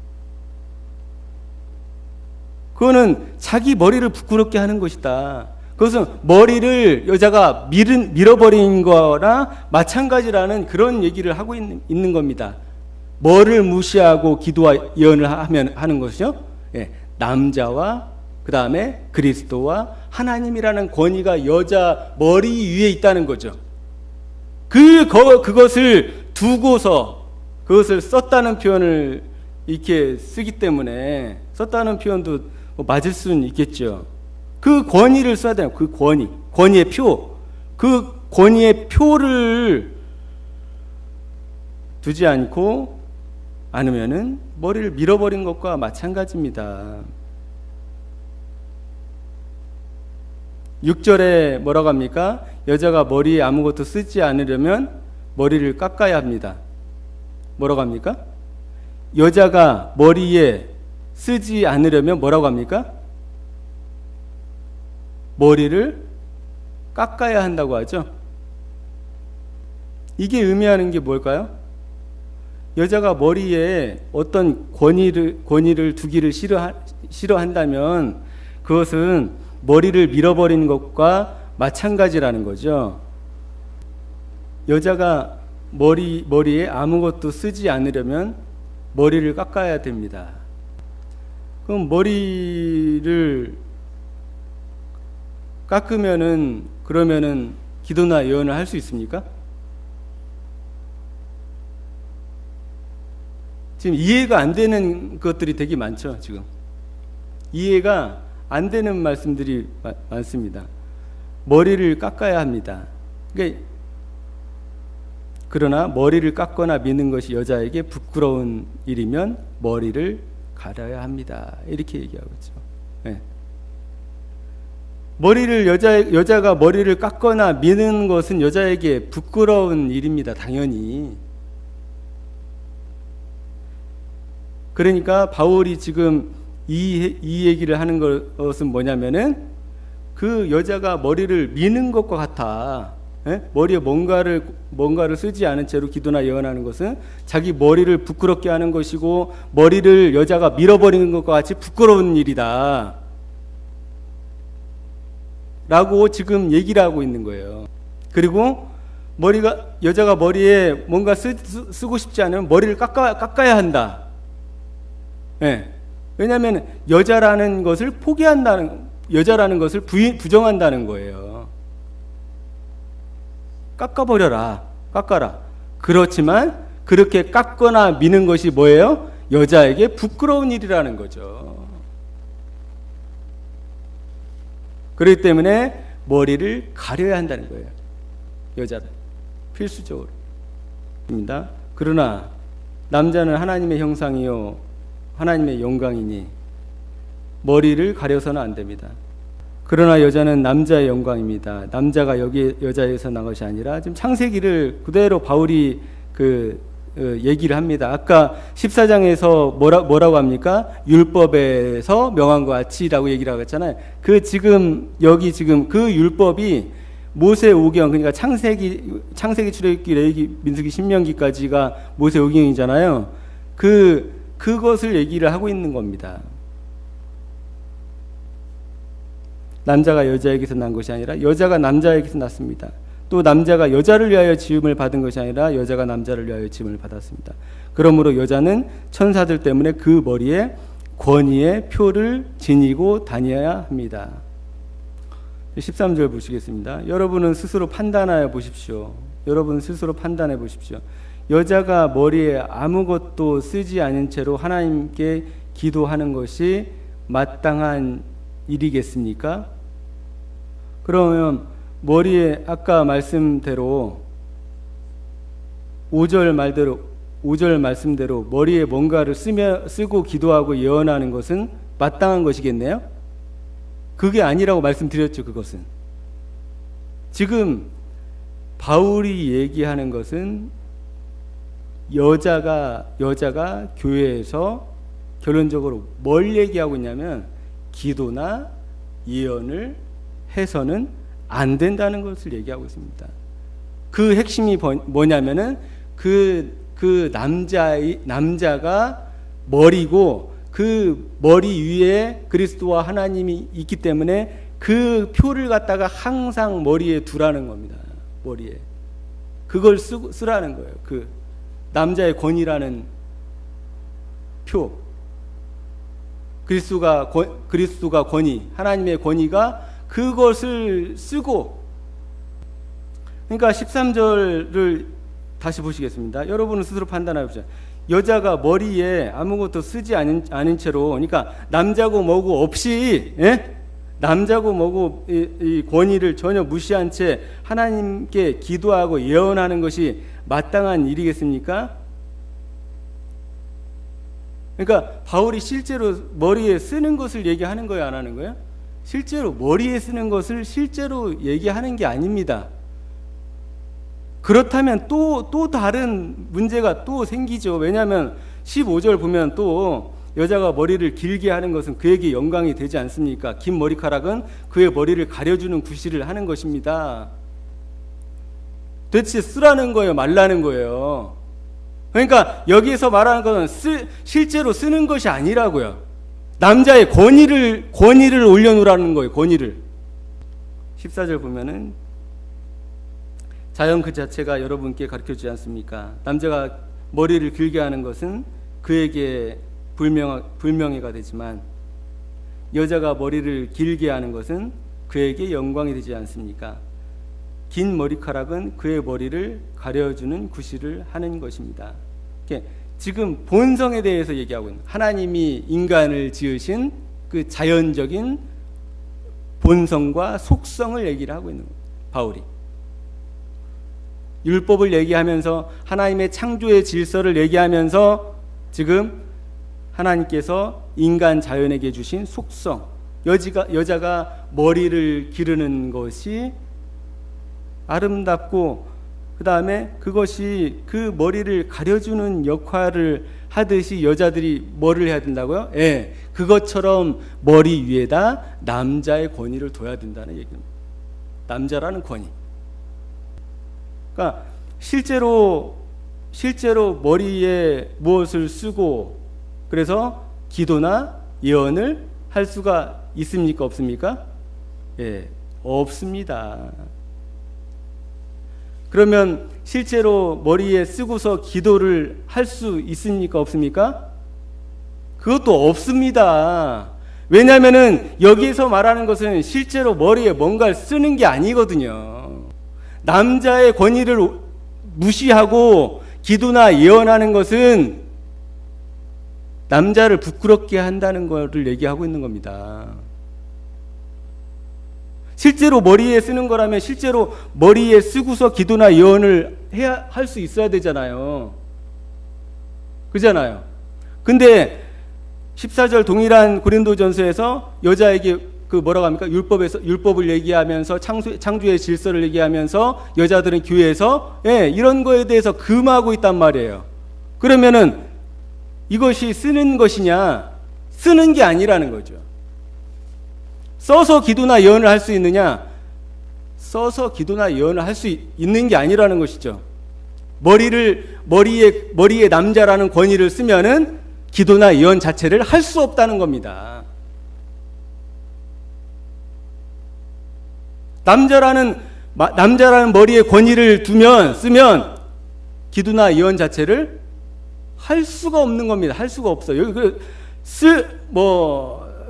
그거는 자기 머리를 부끄럽게 하는 것이다. 그것은 머리를 여자가 밀어버린 거나 마찬가지라는 그런 얘기를 하고 있는 겁니다. 뭐를 무시하고 기도와 예언을 하는 것이요? 남자와 그 다음에 그리스도와 하나님이라는 권위가 여자 머리 위에 있다는 거죠. 그것을 두고서 그것을 썼다는 표현을 이렇게 쓰기 때문에, 썼다는 표현도 뭐 맞을 수는 있겠죠. 그 권위를 써야 돼요. 그 권위의 표, 그 권위의 표를 두지 않으면은 머리를 밀어버린 것과 마찬가지입니다. 6절에 뭐라고 합니까? 여자가 머리에 아무것도 쓰지 않으려면 머리를 깎아야 합니다. 뭐라고 합니까? 여자가 머리에 쓰지 않으려면 뭐라고 합니까? 머리를 깎아야 한다고 하죠. 이게 의미하는 게 뭘까요? 여자가 머리에 어떤 권위를 두기를 싫어한다면 그것은 머리를 밀어버리는 것과 마찬가지라는 거죠. 여자가 머리에 아무것도 쓰지 않으려면 머리를 깎아야 됩니다. 그럼 머리를 깎으면은, 그러면은 기도나 예언을 할 수 있습니까? 지금 이해가 안 되는 것들이 되게 많죠. 지금 이해가 안 되는 말씀들이 많습니다. 머리를 깎아야 합니다. 그러나 머리를 깎거나 미는 것이 여자에게 부끄러운 일이면 머리를 가려야 합니다. 이렇게 얘기하고 있죠. 네. 여자가 머리를 깎거나 미는 것은 여자에게 부끄러운 일입니다. 당연히. 그러니까 바울이 지금 이 얘기를 하는 것은 뭐냐면은 그 여자가 머리를 미는 것과 같아. 머리에 뭔가를 쓰지 않은 채로 기도나 예언하는 것은 자기 머리를 부끄럽게 하는 것이고 머리를 여자가 밀어버리는 것과 같이 부끄러운 일이다 라고 지금 얘기를 하고 있는 거예요. 그리고 여자가 머리에 뭔가 쓰고 싶지 않으면 머리를 깎아야 한다. 왜냐하면 여자라는 것을 여자라는 것을 부정한다는 거예요. 깎아라. 그렇지만 그렇게 깎거나 미는 것이 뭐예요? 여자에게 부끄러운 일이라는 거죠. 그렇기 때문에 머리를 가려야 한다는 거예요. 여자는 필수적으로. 입니다. 그러나 남자는 하나님의 형상이요 하나님의 영광이니 머리를 가려서는 안 됩니다. 그러나 여자는 남자의 영광입니다. 남자가 여기 여자에서 난 것이 아니라 지금 창세기를 그대로 바울이 얘기를 합니다. 아까 14장에서 뭐라고 합니까? 율법에서 명한 것 같이라고 얘기를 하고 있잖아요. 지금 그 율법이 모세오경, 그러니까 창세기, 출애굽기, 레위기, 민수기, 신명기까지가 모세오경이잖아요. 그것을 얘기를 하고 있는 겁니다. 남자가 여자에게서 난 것이 아니라 여자가 남자에게서 났습니다. 또 남자가 여자를 위하여 지음을 받은 것이 아니라 여자가 남자를 위하여 지음을 받았습니다. 그러므로 여자는 천사들 때문에 그 머리에 권위의 표를 지니고 다녀야 합니다. 13절 보시겠습니다. 여러분은 스스로 판단하여 보십시오. 여자가 머리에 아무것도 쓰지 않은 채로 하나님께 기도하는 것이 마땅한 일이겠습니까? 그러면 머리에 아까 말씀대로 5절 말씀대로 머리에 뭔가를 쓰고 기도하고 예언하는 것은 마땅한 것이겠네요? 그게 아니라고 말씀드렸죠. 그것은 지금 바울이 얘기하는 것은 여자가 교회에서 결론적으로 뭘 얘기하고 있냐면 기도나 예언을 해서는 안 된다는 것을 얘기하고 있습니다. 그 핵심이 뭐냐면은 그 남자가 머리고 그 머리 위에 그리스도와 하나님이 있기 때문에 그 표를 갖다가 항상 머리에 두라는 겁니다. 머리에 그걸 쓰라는 거예요. 그 남자의 권위라는 표, 그리스도가 권위, 하나님의 권위가 그것을 쓰고. 그러니까 13절을 다시 보시겠습니다. 여러분은 스스로 판단해 보세요. 여자가 머리에 아무것도 쓰지 않은 채로, 그러니까 남자고 뭐고 없이, 남자고 뭐고 이 권위를 전혀 무시한 채 하나님께 기도하고 예언하는 것이 마땅한 일이겠습니까? 그러니까 바울이 실제로 머리에 쓰는 것을 얘기하는 거예요, 안 하는 거예요? 실제로 머리에 쓰는 것을 실제로 얘기하는 게 아닙니다. 그렇다면 또 다른 문제가 또 생기죠. 왜냐하면 15절 보면 또 여자가 머리를 길게 하는 것은 그에게 영광이 되지 않습니까? 긴 머리카락은 그의 머리를 가려주는 구실을 하는 것입니다. 도대체 쓰라는 거예요, 말라는 거예요? 그러니까 여기에서 말하는 것은 실제로 쓰는 것이 아니라고요. 남자의 권위를 올려놓으라는 거예요. 권위를. 14절 보면은 자연 그 자체가 여러분께 가르쳐주지 않습니까? 남자가 머리를 길게 하는 것은 그에게 불명예가 되지만 여자가 머리를 길게 하는 것은 그에게 영광이 되지 않습니까? 긴 머리카락은 그의 머리를 가려주는 구실을 하는 것입니다. 지금 본성에 대해서 얘기하고 있는, 하나님이 인간을 지으신 그 자연적인 본성과 속성을 얘기를 하고 있는 거예요. 바울이 율법을 얘기하면서 하나님의 창조의 질서를 얘기하면서 지금 하나님께서 인간 자연에게 주신 속성, 여자가 머리를 기르는 것이 아름답고 그 다음에 그것이 그 머리를 가려주는 역할을 하듯이 여자들이 뭐를 해야 된다고요? 예, 그것처럼 머리 위에다 남자의 권위를 둬야 된다는 얘기입니다. 남자라는 권위. 그러니까 실제로 머리에 무엇을 쓰고 그래서 기도나 예언을 할 수가 있습니까? 없습니까? 예, 없습니다. 그러면 실제로 머리에 쓰고서 기도를 할 수 있습니까? 없습니까? 그것도 없습니다. 왜냐하면은 여기서 말하는 것은 실제로 머리에 뭔가를 쓰는 게 아니거든요. 남자의 권위를 무시하고 기도나 예언하는 것은 남자를 부끄럽게 한다는 것을 얘기하고 있는 겁니다. 실제로 머리에 쓰는 거라면 실제로 머리에 쓰고서 기도나 예언을 할 수 있어야 되잖아요. 그잖아요. 근데 14절 동일한 고린도전서에서 여자에게 그 뭐라고 합니까? 율법을 얘기하면서 창조의 질서를 얘기하면서 여자들은 교회에서 이런 거에 대해서 금하고 있단 말이에요. 그러면은 이것이 쓰는 것이냐? 쓰는 게 아니라는 거죠. 써서 기도나 예언을 할 수 있느냐? 써서 기도나 예언을 할 수 있는 게 아니라는 것이죠. 머리에 남자라는 권위를 쓰면은 기도나 예언 자체를 할 수 없다는 겁니다. 남자라는 머리에 권위를 쓰면 기도나 예언 자체를 할 수가 없는 겁니다. 할 수가 없어요.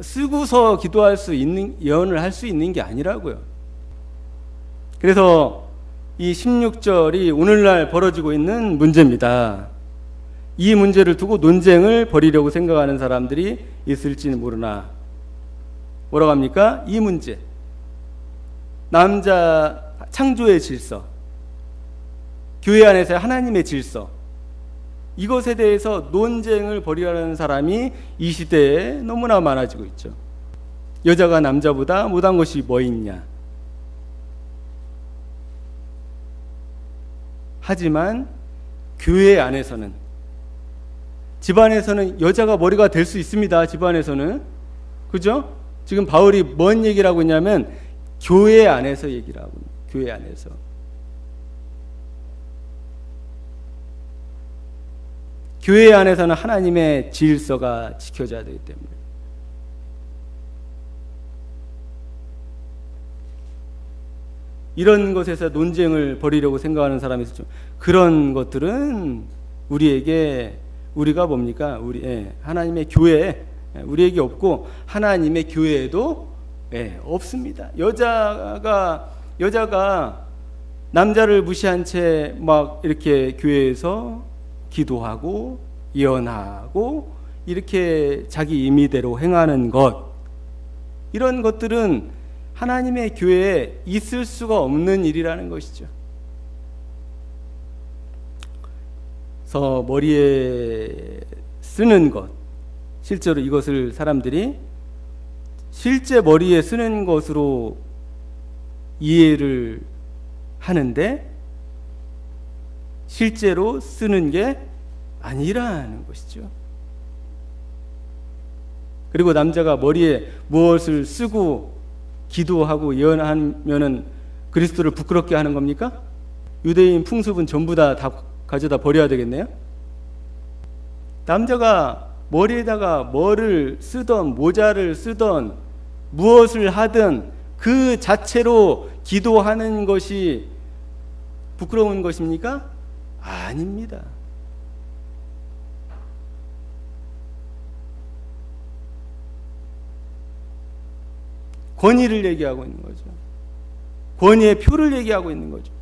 쓰고서 기도할 수 있는, 예언을 할 수 있는 게 아니라고요. 그래서 이 16절이 오늘날 벌어지고 있는 문제입니다. 이 문제를 두고 논쟁을 벌이려고 생각하는 사람들이 있을지는 모르나, 뭐라고 합니까? 이 문제, 남자 창조의 질서, 교회 안에서의 하나님의 질서, 이것에 대해서 논쟁을 벌이려는 사람이 이 시대에 너무나 많아지고 있죠. 여자가 남자보다 못한 것이 뭐 있냐? 하지만 교회 안에서는, 집안에서는 여자가 머리가 될 수 있습니다. 집안에서는. 그죠? 지금 바울이 뭔 얘기를 하고 있냐면 교회 안에서 얘기를 하고 있는, 교회 안에서. 교회 안에서는 하나님의 질서가 지켜져야 되기 때문에. 이런 것에서 논쟁을 벌이려고 생각하는 사람이 있죠. 그런 것들은 우리가 뭡니까? 하나님의 교회, 우리에게 없고 하나님의 교회에도 없습니다. 여자가 남자를 무시한 채 막 이렇게 교회에서 기도하고 예언하고 이렇게 자기 임의대로 행하는 것, 이런 것들은 하나님의 교회에 있을 수가 없는 일이라는 것이죠. 그래서 머리에 쓰는 것, 실제로 이것을 사람들이 실제 머리에 쓰는 것으로 이해를 하는데 실제로 쓰는 게 아니라는 것이죠. 그리고 남자가 머리에 무엇을 쓰고 기도하고 예언하면은 그리스도를 부끄럽게 하는 겁니까? 유대인 풍습은 전부 다 가져다 버려야 되겠네요. 남자가 머리에다가 뭐를 쓰던, 모자를 쓰던, 무엇을 하든 그 자체로 기도하는 것이 부끄러운 것입니까? 아닙니다. 권위를 얘기하고 있는 거죠. 권위의 표를 얘기하고 있는 거죠.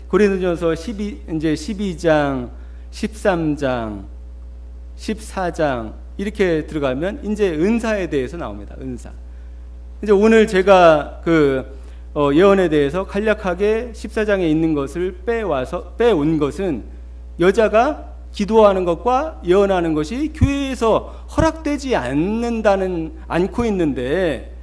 고린도전서 12장, 13장, 14장 이렇게 들어가면 이제 은사에 대해서 나옵니다. 이제 오늘 제가 예언에 대해서 간략하게 14장에 있는 것을 빼온 것은 여자가 기도하는 것과 예언하는 것이 교회에서 허락되지 않고 있는데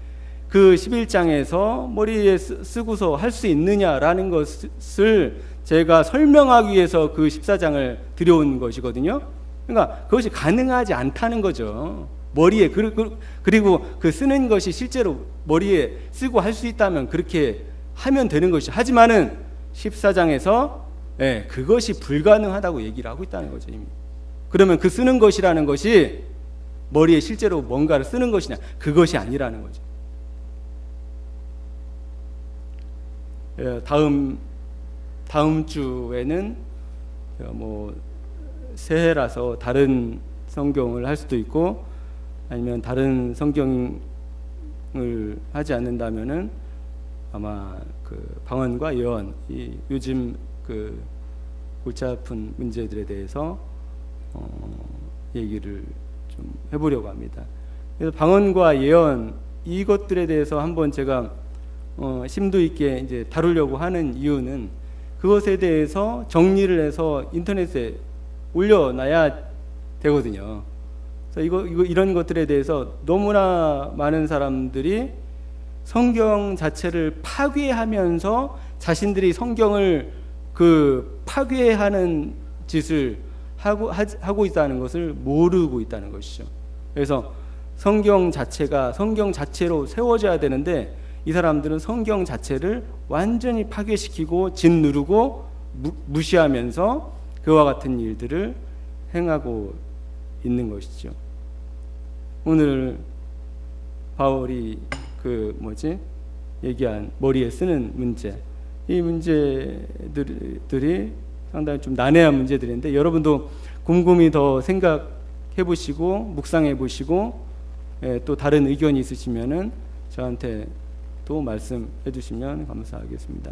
그 11장에서 머리에 쓰고서 할 수 있느냐라는 것을 제가 설명하기 위해서 그 14장을 들여온 것이거든요. 그러니까 그것이 가능하지 않다는 거죠. 머리에 그리고 그 쓰는 것이 실제로 머리에 쓰고 할 수 있다면 그렇게 하면 되는 것이죠. 하지만은 14장에서 그것이 불가능하다고 얘기를 하고 있다는 거죠. 이미. 그러면 그 쓰는 것이라는 것이 머리에 실제로 뭔가를 쓰는 것이냐, 그것이 아니라는 거죠. 다음 주에는 새해라서 다른 성경을 할 수도 있고, 아니면 다른 성경을 하지 않는다면은 아마 그 방언과 예언, 요즘 그 골치 아픈 문제들에 대해서 얘기를 좀 해보려고 합니다. 그래서 방언과 예언 이것들에 대해서 한번 제가 심도 있게 이제 다루려고 하는 이유는 그것에 대해서 정리를 해서 인터넷에 올려놔야 되거든요. 그래서 이런 것들에 대해서 너무나 많은 사람들이 성경 자체를 파괴하면서 자신들이 성경을 파괴하는 짓을 하고 있다는 것을 모르고 있다는 것이죠. 그래서 성경 자체가 성경 자체로 세워져야 되는데 이 사람들은 성경 자체를 완전히 파괴시키고 짓누르고 무시하면서 그와 같은 일들을 행하고 있는 것이죠. 오늘 바울이 얘기한 머리에 쓰는 문제, 이 문제들이 상당히 좀 난해한 문제들인데 여러분도 곰곰이 더 생각해 보시고 묵상해 보시고 또 다른 의견이 있으시면은 저한테 또 말씀해 주시면 감사하겠습니다.